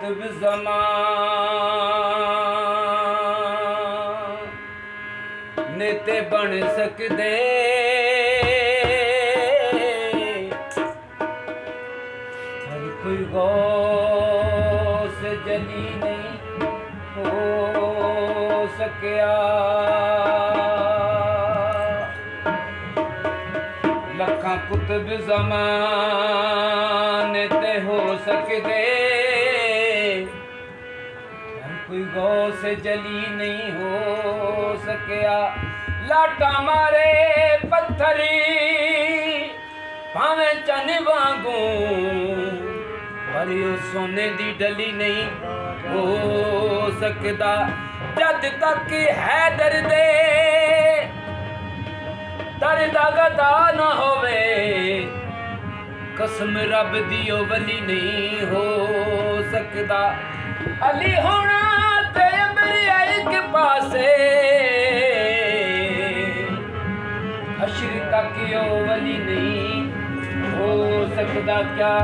कुतुब ज़मान नेते बन सकदे हर कोई गौस जली नहीं हो सकिया। लखां कुतुब ज़मान ते हो सकदे हर कोई गौस जली नहीं हो सकिया। लाटा मारे पत्थरी भावें चन वांगू पर यो सोने दी डली नहीं हो सकदा। जद तक है दर्दे दर्द गदा न होवे कसम रब दी ओ वली नहीं हो सकदा। अली होना ते अंबरिया एक पासे हश्र तक ओ वली नहीं हो सकदा। क्या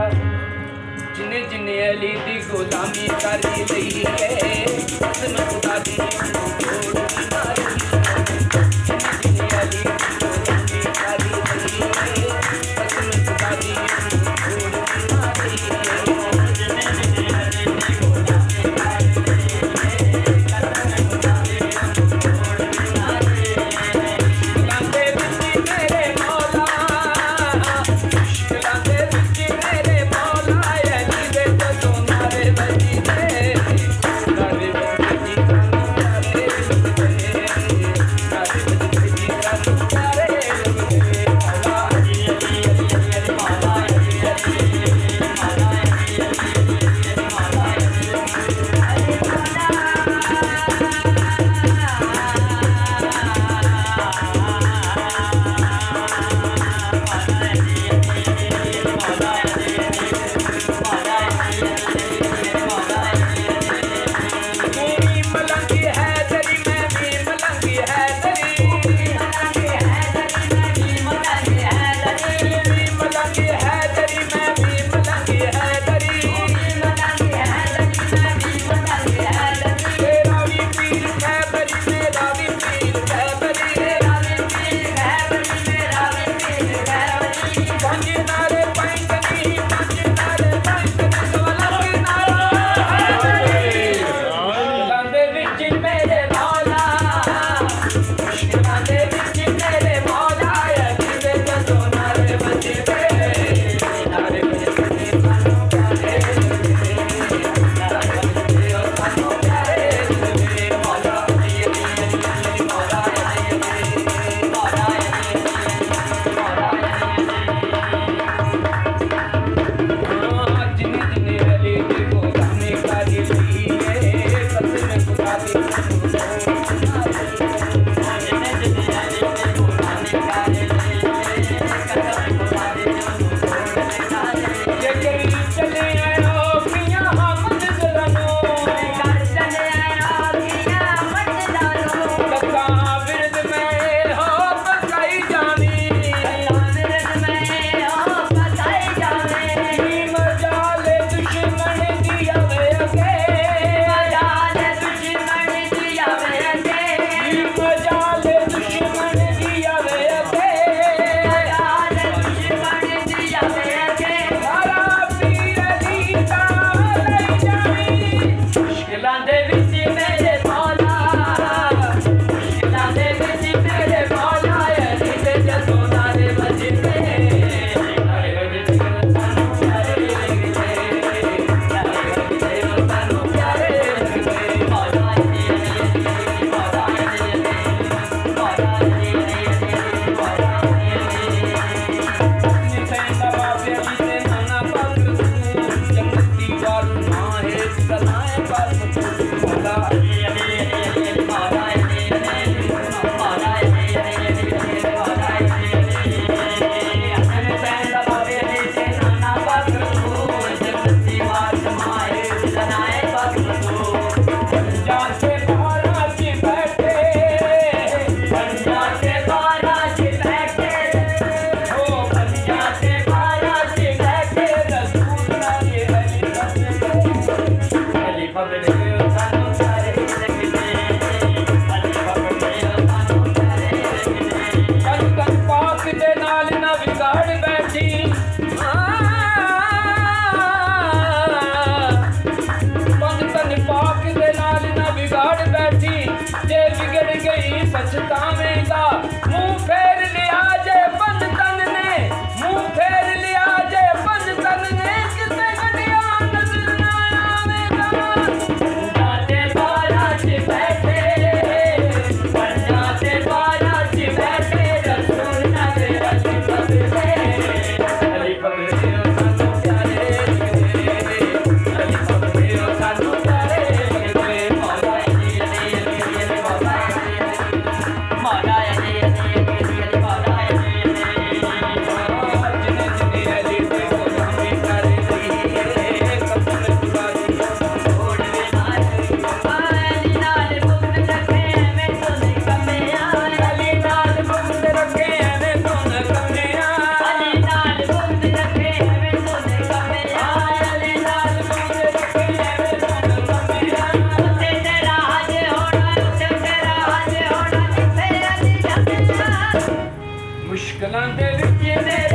जिन्ने जिन्ने अली दी गुलामी करी लई है कसम खुदा दी छोड़ मारी। जिन्ने जिन्ने अली दी गुलामी करी लई है कसम खुदा दी छोड़ मारी। जिन्ने जिन्ने अली दी गुलामी करी लई है कसम खुदा दी छोड़ मारी। मुश्किलां दे विच मेरे मौला मुश्किलां दे विच मेरे मौला ਮੁਸ਼ਕਲਾਂ ਦੇ ਵਿੱਚ ਨੇ